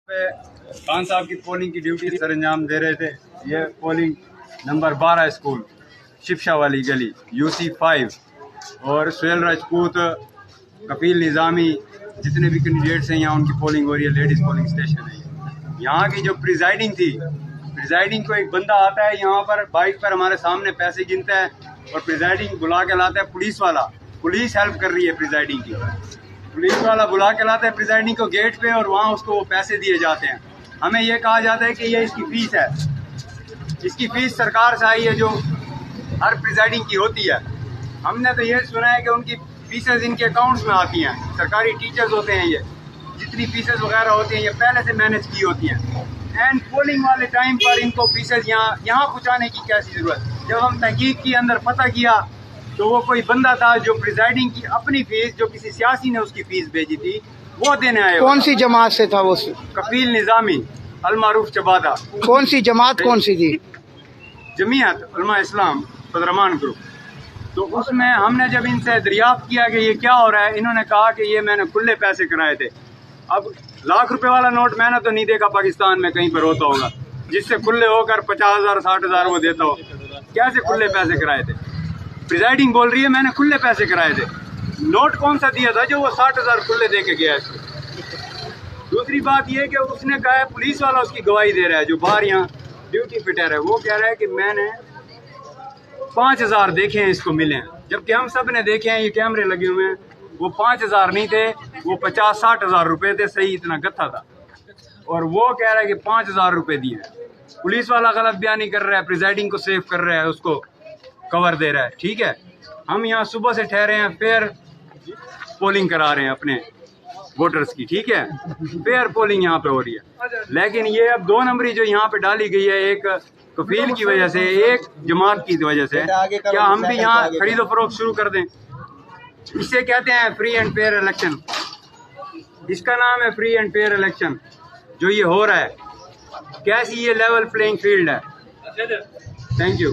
خان صاحب کی پولنگ کی ڈیوٹی سر انجام دے رہے تھے. یہ پولنگ نمبر 12 اسکول شفشا والی گلی UC5 اور سہیل راجپوت کفیل نظامی جتنے بھی کینڈیڈیٹس ہیں یہاں ان کی پولنگ ہو رہی ہے. لیڈیز پولنگ اسٹیشن ہے. یہاں کی جو پریزائڈنگ تھی, پریزائڈنگ کو ایک بندہ آتا ہے یہاں پر بائک پر ہمارے سامنے پیسے گنتا ہے اور پریزائڈنگ بلا کے لاتا ہے پولیس والا. پولیس ہیلپ کر رہی ہے پریزائڈنگ کی. پولیس والا بلا کے لاتا ہے پریزائڈنگ کو گیٹ پہ اور وہاں اس کو وہ پیسے دیے جاتے ہیں. ہمیں یہ کہا جاتا ہے کہ یہ اس کی فیس ہے, اس کی فیس سرکار سے آئی ہے جو ہر پریزائڈنگ کی ہوتی ہے. ہم نے تو یہ سنا ہے کہ ان کی فیسز ان کے اکاؤنٹس میں آتی ہیں. سرکاری ٹیچرز ہوتے ہیں, یہ جتنی فیسز وغیرہ ہوتی ہیں یہ پہلے سے مینیج کی ہوتی ہیں. اینڈ پولنگ والے ٹائم پر ان کو فیسز یہاں پہنچانے کی کیسی ضرورت. جب ہم تحقیق کے اندر پتہ کیا تو وہ کوئی بندہ تھا جو پریزائڈنگ کی اپنی فیس جو کسی سیاسی نے اس کی فیس بھیجی تھی وہ دینے آئے. کون سی جماعت سے تھا وہ؟ کفیل نظامی المعروف چبادہ. کون سی جماعت کون سی تھی؟ جمعیت علماء اسلام بدرمان گروپ. تو اس میں ہم نے جب ان سے دریافت کیا کہ یہ کیا ہو رہا ہے, انہوں نے کہا کہ یہ میں نے کھلے پیسے کرائے تھے. اب ₹1,00,000 والا نوٹ میں نے تو نہیں دیکھا پاکستان میں کہیں پر ہوتا ہوگا جس سے کھلے ہو کر 50,000 60,000 وہ دیتا ہو. کیسے کھلے پیسے کرائے تھے؟ پریزائڈنگ بول رہی ہے میں نے کھلے پیسے کرائے تھے. نوٹ کون سا دیا تھا جو وہ 60,000 کھلے دے کے گیا اس کو؟ دوسری بات یہ کہ اس نے کہا ہے پولیس والا اس کی گواہی دے رہا ہے جو باہر یہاں ڈیوٹی فٹر ہے, وہ کہہ رہا ہے کہ میں نے 5,000 دیکھے ہیں اس کو ملے ہیں, جبکہ ہم سب نے دیکھے ہیں, یہ کیمرے لگے ہوئے ہیں. وہ 5,000 نہیں تھے, وہ 50-60,000 روپے تھے. صحیح اتنا گتھا تھا اور وہ کہہ رہا ہے کہ 5,000 روپے دیے. پولیس والا غلط بیانی کر رہا ہے, پریزائڈنگ کو سیو کر رہا ہے, اس کو کور دے رہا ہے. ٹھیک ہے, ہم یہاں صبح سے ٹھہرے ہیں, فیئر پولنگ کرا رہے ہیں اپنے ووٹرز کی. ٹھیک ہے, فیئر پولنگ یہاں پہ ہو رہی ہے. لیکن یہ اب 2 نمبری جو یہاں پہ ڈالی گئی ہے, ایک کفیل کی وجہ سے, ایک جماعت کی وجہ سے, کیا ہم بھی یہاں خرید و فروخت شروع کر دیں؟ اس سے کہتے ہیں فری اینڈ فیئر الیکشن. اس کا نام ہے فری اینڈ فیئر الیکشن. جو یہ ہو رہا ہے کیسی یہ لیول پلینگ فیلڈ ہے. Thank you.